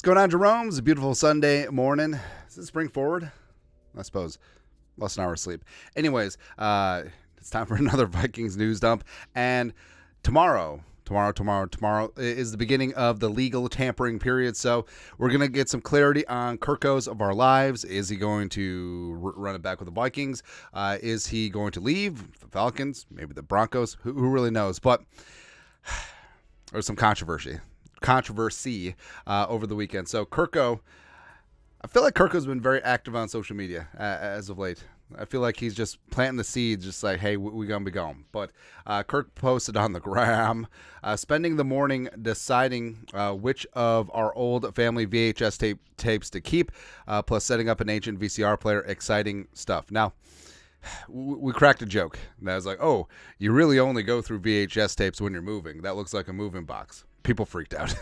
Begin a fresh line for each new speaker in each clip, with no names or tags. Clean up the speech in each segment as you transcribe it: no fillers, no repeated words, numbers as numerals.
What's going on, Jerome? It's a beautiful Sunday morning. Is it spring forward? I suppose. Lost an hour of sleep. Anyways, it's time for another Vikings news dump. And tomorrow is the beginning of the legal tampering period. So we're going to get some clarity on Kirko's of our lives. Is he going to run it back with the Vikings? Is he going to leave the Falcons? Maybe the Broncos? Who really knows? But there's some controversy over the weekend. So Kirko, I feel like Kirko's been very active on social media as of late. I feel like he's just planting the seeds, just like, hey, we're going to be going. But Kirk posted on the gram, spending the morning deciding which of our old family VHS tapes to keep, plus setting up an ancient VCR player. Exciting stuff. Now, we cracked a joke. And I was like, oh, you really only go through VHS tapes when you're moving. That looks like a moving box. People freaked out.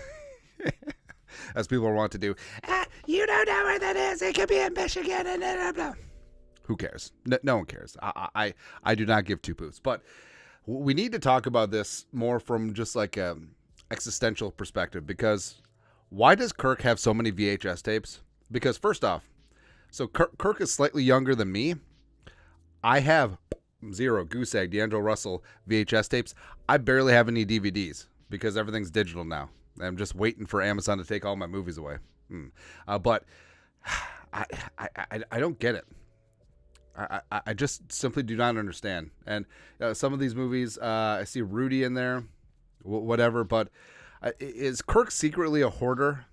As people want to do. You don't know where that is. It could be in Michigan. And blah, blah, blah. Who cares? No one cares. I do not give two poops. But we need to talk about this more from just like a existential perspective. Because why does Kirk have so many VHS tapes? Because first off, so Kirk is slightly younger than me. I have zero goose egg, D'Angelo Russell VHS tapes. I barely have any DVDs because everything's digital now. I'm just waiting for Amazon to take all my movies away. But I don't get it. I just simply do not understand. And some of these movies, I see Rudy in there, whatever. But is Kirk secretly a hoarder?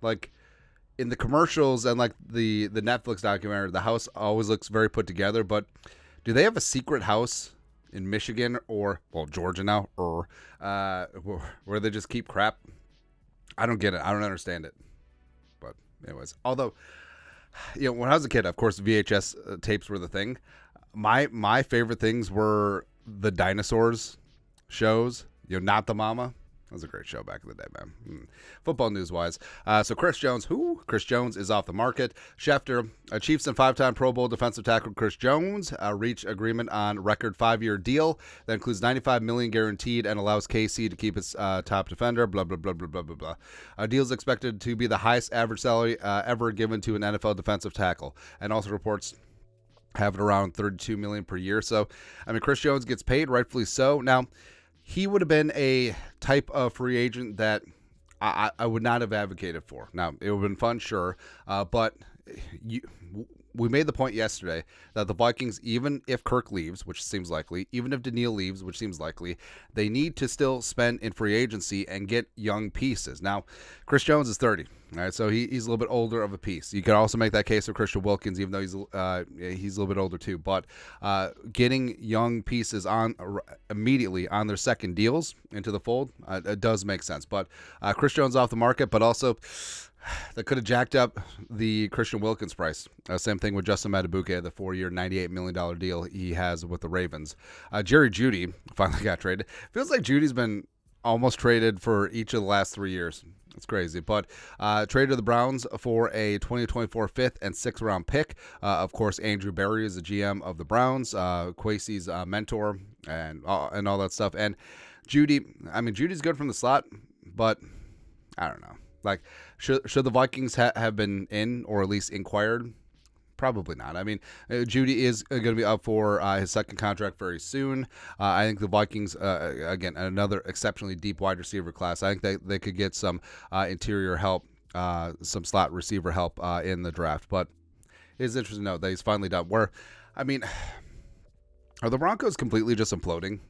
Like in the commercials and like the Netflix documentary, the house always looks very put together. But do they have a secret house in Michigan or, well, Georgia now, or where they just keep crap? I don't get it. I don't understand it. But anyways, although, when I was a kid, of course, VHS tapes were the thing. My favorite things were the dinosaurs shows, Not the Mama. That was a great show back in the day, man. Football news-wise. So Chris Jones is off the market. Schefter, Chiefs and five-time Pro Bowl defensive tackle Chris Jones reached agreement on record 5-year deal that includes $95 million guaranteed and allows KC to keep its top defender, blah, blah, blah, blah, blah, blah, blah. Deal is expected to be the highest average salary ever given to an NFL defensive tackle, and also reports have it around $32 million per year. So, Chris Jones gets paid, rightfully so. Now, he would have been a type of free agent that I would not have advocated for. Now, it would have been fun, sure, but we made the point yesterday that the Vikings, even if Kirk leaves, which seems likely, even if Daniil leaves, which seems likely, they need to still spend in free agency and get young pieces. Now, Chris Jones is 30, all right, so he's a little bit older of a piece. You could also make that case for Christian Wilkins, even though he's a little bit older too. But getting young pieces on immediately on their second deals into the fold, it does make sense. But Chris Jones off the market, but also that could have jacked up the Christian Wilkins price. Same thing with Justin Madubuike, the 4-year, $98 million deal he has with the Ravens. Jerry Jeudy finally got traded. Feels like Judy's been almost traded for each of the last 3 years. It's crazy. But traded to the Browns for a 2024 5th and 6th round pick. Of course, Andrew Berry is the GM of the Browns, Kwesi's mentor, and all that stuff. And Jeudy, Judy's good from the slot, but I don't know. Like, should the Vikings have been in or at least inquired? Probably not. Jeudy is going to be up for his second contract very soon. I think the Vikings, again, another exceptionally deep wide receiver class. I think they could get some interior help, some slot receiver help in the draft. But it is interesting to note that he's finally done. Are the Broncos completely just imploding?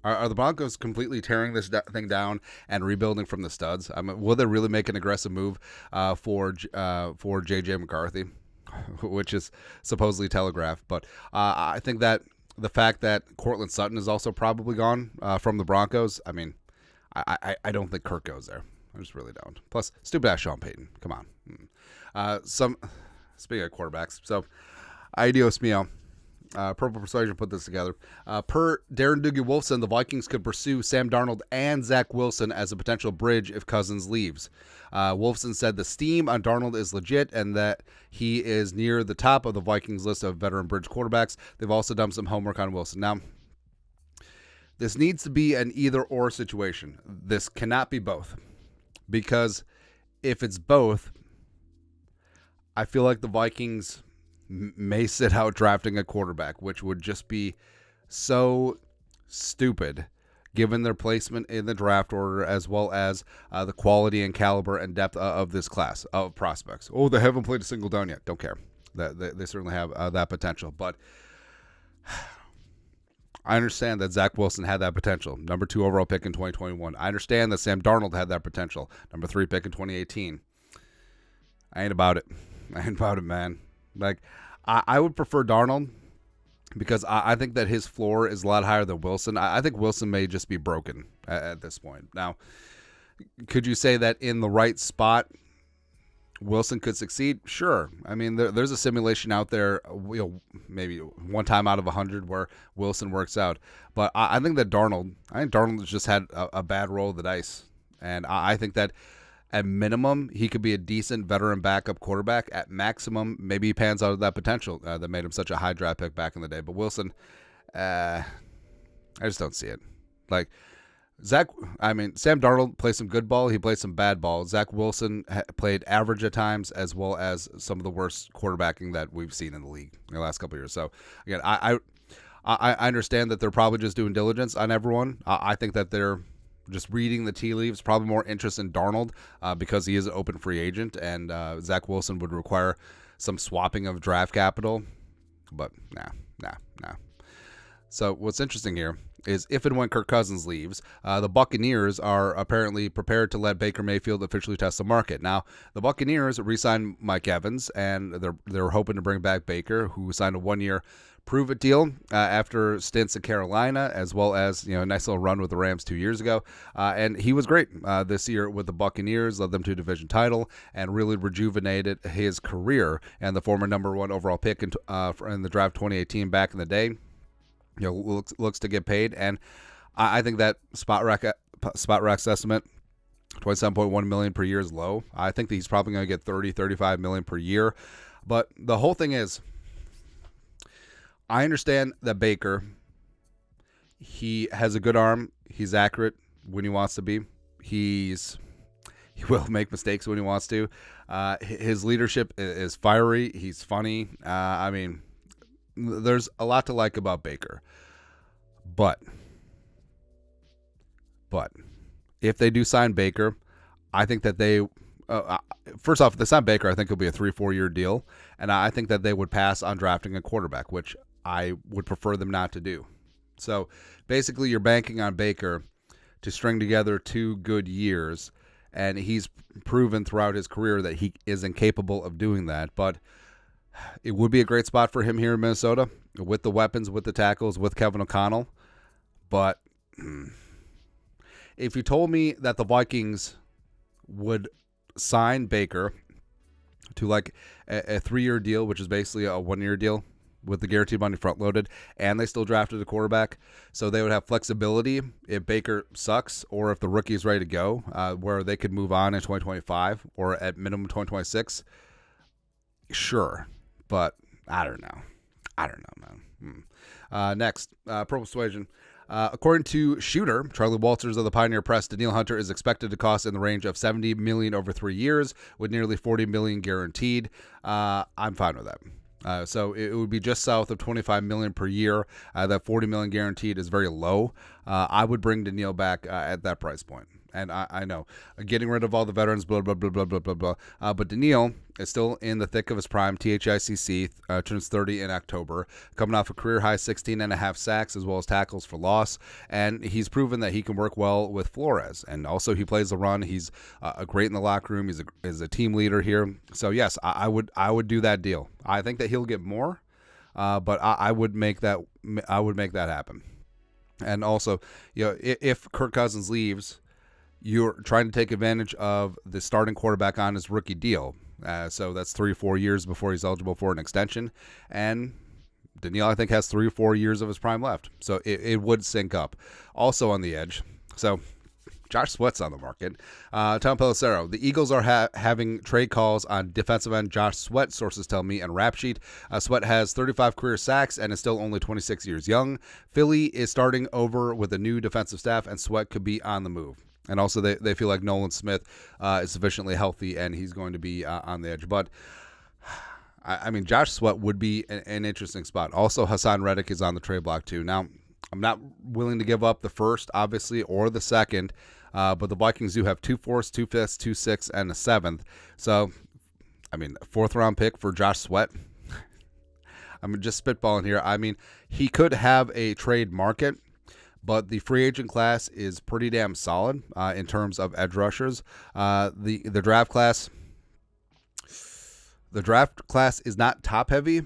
Are the Broncos completely tearing this thing down and rebuilding from the studs? Will they really make an aggressive move for J.J. McCarthy, which is supposedly telegraphed? But I think that the fact that Cortland Sutton is also probably gone from the Broncos, I don't think Kirk goes there. I just really don't. Plus, stupid ass Sean Payton. Come on. Speaking of quarterbacks, so Adios Mio. Purple Persuasion put this together. Per Darren Doogie Wolfson, the Vikings could pursue Sam Darnold and Zach Wilson as a potential bridge if Cousins leaves. Wolfson said the steam on Darnold is legit and that he is near the top of the Vikings list of veteran bridge quarterbacks. They've also done some homework on Wilson. Now, this needs to be an either-or situation. This cannot be both. Because if it's both, I feel like the Vikings may sit out drafting a quarterback, which would just be so stupid given their placement in the draft order, as well as the quality and caliber and depth of this class of prospects. Oh, they haven't played a single down yet. Don't care. They certainly have that potential. But I understand that Zach Wilson had that potential. Number 2 overall pick in 2021. I understand that Sam Darnold had that potential. Number 3 pick in 2018. I ain't about it. Man. Like, I would prefer Darnold because I think that his floor is a lot higher than Wilson. I think Wilson may just be broken at this point. Now, could you say that in the right spot, Wilson could succeed? Sure. I mean, there's a simulation out there, maybe one time out of 100 where Wilson works out. But I think Darnold has just had a bad roll of the dice. And I think that at minimum, he could be a decent veteran backup quarterback. At maximum, maybe he pans out of that potential that made him such a high draft pick back in the day. But Wilson, I just don't see it. Like, Sam Darnold played some good ball. He played some bad ball. Zach Wilson played average at times, as well as some of the worst quarterbacking that we've seen in the league in the last couple of years. So, again, I understand that they're probably just doing diligence on everyone. I think that they're just reading the tea leaves, probably more interest in Darnold because he is an open free agent, and Zach Wilson would require some swapping of draft capital. But nah. So what's interesting here is if and when Kirk Cousins leaves, the Buccaneers are apparently prepared to let Baker Mayfield officially test the market. Now, the Buccaneers re-signed Mike Evans, and they're hoping to bring back Baker, who signed a 1-year prove-it deal after stints in Carolina, as well as a nice little run with the Rams 2 years ago. And he was great this year with the Buccaneers, led them to a division title, and really rejuvenated his career. And the former number 1 overall pick in the draft 2018 back in the day, looks to get paid. And I think that spot rack's estimate, $27.1 million per year, is low. I think that he's probably going to get $30-35 million per year. But the whole thing is, I understand that Baker, he has a good arm. He's accurate when he wants to be. He will make mistakes when he wants to. His leadership is fiery. He's funny. There's a lot to like about Baker. But if they do sign Baker, I think that they first off, if they sign Baker, I think it'll be a 3-4 year deal, and I think that they would pass on drafting a quarterback, which I would prefer them not to do. So basically, you're banking on Baker to string together 2 good years, and he's proven throughout his career that he is incapable of doing that. But it would be a great spot for him here in Minnesota with the weapons, with the tackles, with Kevin O'Connell. But if you told me that the Vikings would sign Baker to like a 3-year deal, which is basically a 1-year deal with the guaranteed money front loaded, and they still drafted a quarterback, so they would have flexibility if Baker sucks or if the rookie is ready to go, where they could move on in 2025 or at minimum 2026. Sure, but I don't know, man. Next, Pro Persuasion. According to Shooter, Charlie Walters of the Pioneer Press, Danielle Hunter is expected to cost in the range of $70 million over 3 years, with nearly $40 million guaranteed. I'm fine with that. So it would be just south of $25 million per year. That $40 million guaranteed is very low. I would bring Danielle back at that price point. And I know getting rid of all the veterans, blah, blah, blah, blah, blah, blah, blah. But Danielle is still in the thick of his prime. THICC turns 30 in October, coming off a career-high 16.5 sacks as well as tackles for loss. And he's proven that he can work well with Flores. And also he plays the run. He's great in the locker room. He's a team leader here. So, yes, I would do that deal. I think that he'll get more, but I would make that happen. And also, if Kirk Cousins leaves, you're trying to take advantage of the starting quarterback on his rookie deal. So that's 3-4 years before he's eligible for an extension. And Danielle, I think, has 3 or 4 years of his prime left. So it would sync up. Also on the edge. So Josh Sweat's on the market. Tom Pelissero. The Eagles are having trade calls on defensive end Josh Sweat, sources tell me, and Rap Sheet. Sweat has 35 career sacks and is still only 26 years young. Philly is starting over with a new defensive staff, and Sweat could be on the move. And also they feel like Nolan Smith is sufficiently healthy and he's going to be on the edge. But I mean, Josh Sweat would be an interesting spot. Also, Hassan Reddick is on the trade block too. Now, I'm not willing to give up the first, obviously, or the second, but the Vikings do have 2 4s, 2 5s, 2 6, and a 7th. So, I mean, a 4th-round pick for Josh Sweat. I'm just spitballing here. I mean, he could have a trade market, but the free agent class is pretty damn solid in terms of edge rushers. The draft class... The draft class is not top heavy.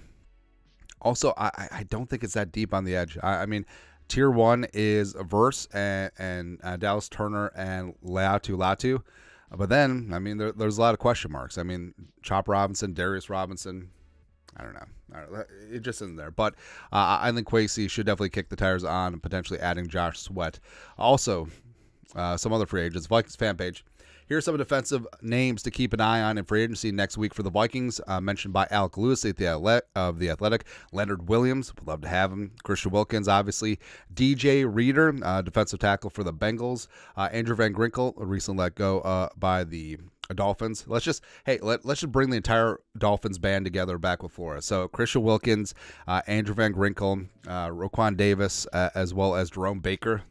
Also, I don't think it's that deep on the edge. I mean, tier 1 is Verse and Dallas Turner and Latu. But then, I mean, there's a lot of question marks. I mean, Chop Robinson, Darius Robinson, I don't know. It just isn't there. But I think Kwesi should definitely kick the tires on potentially adding Josh Sweat. Also, some other free agents. Vikings fan page. Here's some defensive names to keep an eye on in free agency next week for the Vikings, mentioned by Alec Lewis of The Athletic. Leonard Williams, would love to have him. Christian Wilkins, obviously. DJ Reader, defensive tackle for the Bengals. Andrew Van Ginkel, recently let go by the Dolphins. Let's just bring the entire Dolphins band together back with Flores. So Christian Wilkins, Andrew Van Ginkel, Roquan Davis, as well as Jerome Baker.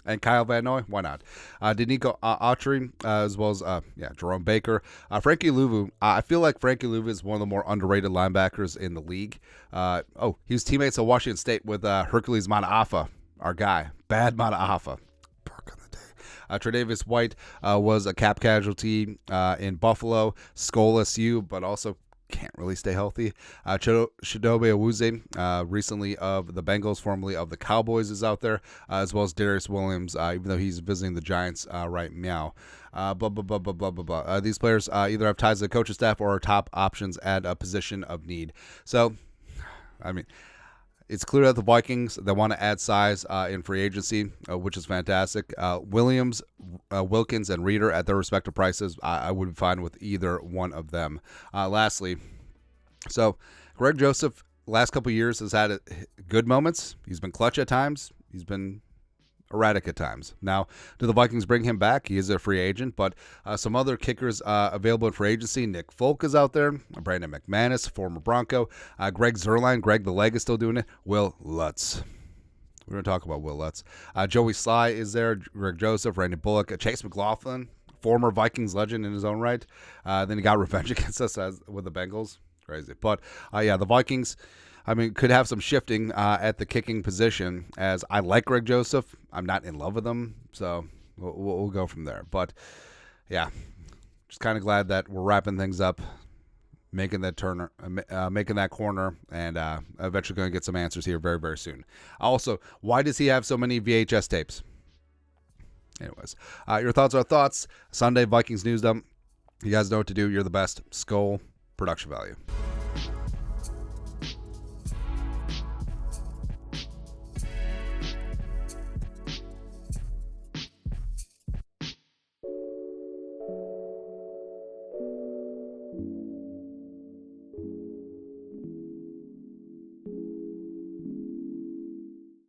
And Kyle Van Noy, why not? Denico Autry, as well as Jerome Baker. Frankie Louvu, I feel like Frankie Louvu is one of the more underrated linebackers in the league. He was teammates at Washington State with Hercules Manaafa, our guy. Bad Manaafa. Bark on the day. Tre'Davious White was a cap casualty in Buffalo. Skull SU, but also can't really stay healthy. Chidobe Awuzie, recently of the Bengals, formerly of the Cowboys, is out there, as well as Darius Williams, even though he's visiting the Giants right now. These players either have ties to the coaching staff or are top options at a position of need. So, I mean, it's clear that the Vikings, they want to add size in free agency, which is fantastic. Williams, Wilkins, and Reader at their respective prices, I would be fine with either one of them. Lastly, so Greg Joseph, last couple of years, has had good moments. He's been clutch at times. He's been erratic at times. Now, do the Vikings bring him back? He is a free agent, but some other kickers available in free agency. Nick Folk is out there. Brandon McManus, former Bronco. Greg Zuerlein. Greg the Leg is still doing it. Will Lutz. We're going to talk about Will Lutz. Joey Sly is there. Greg Joseph, Randy Bullock. Chase McLaughlin, former Vikings legend in his own right. Then he got revenge against us with the Bengals. Crazy. But, the Vikings, I mean, could have some shifting at the kicking position, as I like Greg Joseph. I'm not in love with him, so we'll go from there. But, yeah, just kind of glad that we're wrapping things up, making that corner, and eventually going to get some answers here very, very soon. Also, why does he have so many VHS tapes? Anyways, your thoughts are thoughts. Sunday Vikings News Dump. You guys know what to do. You're the best. Skull production value.